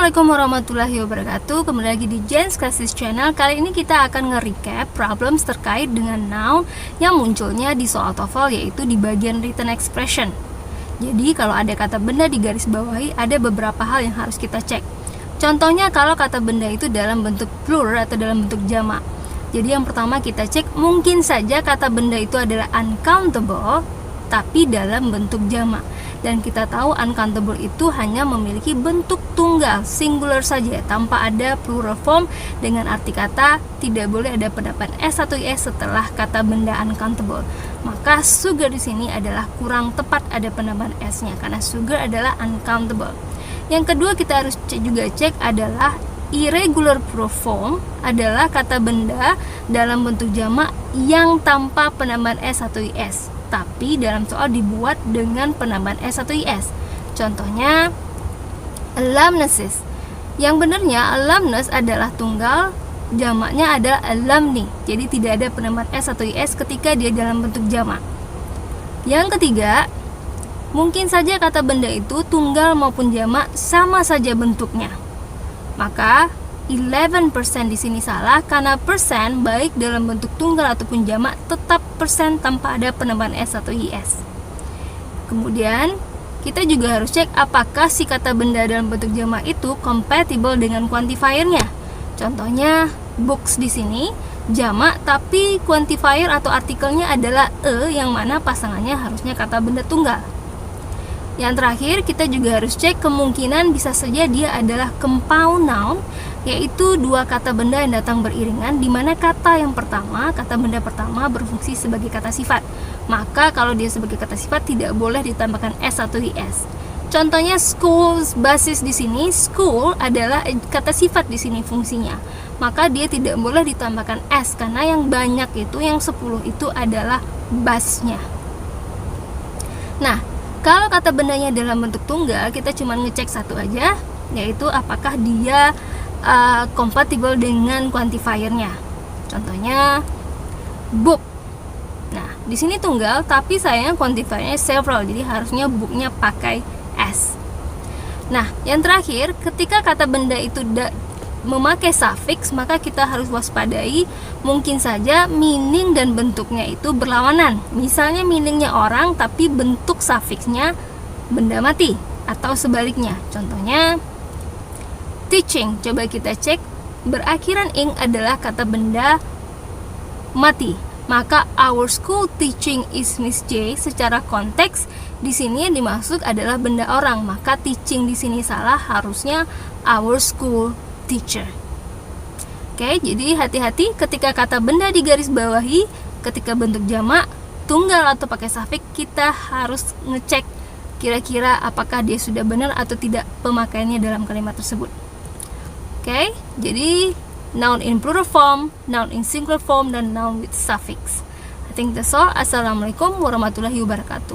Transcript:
Assalamualaikum warahmatullahi wabarakatuh. Kembali lagi di Jen's Classes Channel. Kali ini kita akan nge-recap problems terkait dengan noun yang munculnya di soal TOEFL, yaitu di bagian written expression. Jadi kalau ada kata benda di garis bawahi, ada beberapa hal yang harus kita cek. Contohnya kalau kata benda itu dalam bentuk plural atau dalam bentuk jamak. Jadi yang pertama kita cek, mungkin saja kata benda itu adalah uncountable tapi dalam bentuk jamak. Dan kita tahu uncountable itu hanya memiliki bentuk tunggal, singular saja, tanpa ada plural form, dengan arti kata tidak boleh ada pendapat S atau IS setelah kata benda uncountable. Maka sugar di sini adalah kurang tepat ada penambahan S-nya karena sugar adalah uncountable. Yang kedua kita harus juga cek adalah irregular plural form adalah kata benda dalam bentuk jamak yang tanpa penambahan S atau IS, tapi dalam soal dibuat dengan penambahan S atau IS. Contohnya alumnuses. Yang benarnya alumnus adalah tunggal, jamaknya adalah alumni. Jadi tidak ada penambahan S atau IS ketika dia dalam bentuk jamak. Yang ketiga, mungkin saja kata benda itu tunggal maupun jamak sama saja bentuknya. Maka 11% di sini salah karena persen baik dalam bentuk tunggal ataupun jamak tetap persen tanpa ada penambahan S atau IS. Kemudian kita juga harus cek apakah si kata benda dalam bentuk jamak itu compatible dengan quantifier-nya. Contohnya books di sini jamak tapi quantifier atau artikelnya adalah yang mana pasangannya harusnya kata benda tunggal. Yang terakhir kita juga harus cek kemungkinan bisa saja dia adalah compound noun, yaitu dua kata benda yang datang beriringan, di mana kata benda pertama berfungsi sebagai kata sifat. Maka kalau dia sebagai kata sifat tidak boleh ditambahkan S atau IS. Contohnya school, basis di sini school adalah kata sifat di sini fungsinya. Maka dia tidak boleh ditambahkan S karena yang banyak itu, yang 10 itu adalah busnya. Nah, kalau kata bendanya dalam bentuk tunggal, kita cuma ngecek satu aja, yaitu apakah dia compatible dengan quantifier-nya. Contohnya book. Nah, di sini tunggal, tapi sayangnya quantifier-nya several, jadi harusnya book-nya pakai S. Nah, yang terakhir, ketika kata benda itu memakai suffix, maka kita harus waspadai mungkin saja meaning dan bentuknya itu berlawanan. Misalnya meaningnya orang tapi bentuk suffixnya benda mati, atau sebaliknya. Contohnya teaching, coba kita cek berakhiran ing adalah kata benda mati. Maka our school teaching is Miss J, secara konteks di sini yang dimaksud adalah benda orang, maka teaching di sini salah, harusnya our school teacher. Oke, jadi hati-hati ketika kata benda di garis bawahi, ketika bentuk jamak, tunggal atau pakai suffix, kita harus ngecek kira-kira apakah dia sudah benar atau tidak pemakaiannya dalam kalimat tersebut. Oke, jadi noun in plural form, noun in singular form, dan noun with suffix. I think that's all. Assalamualaikum warahmatullahi wabarakatuh.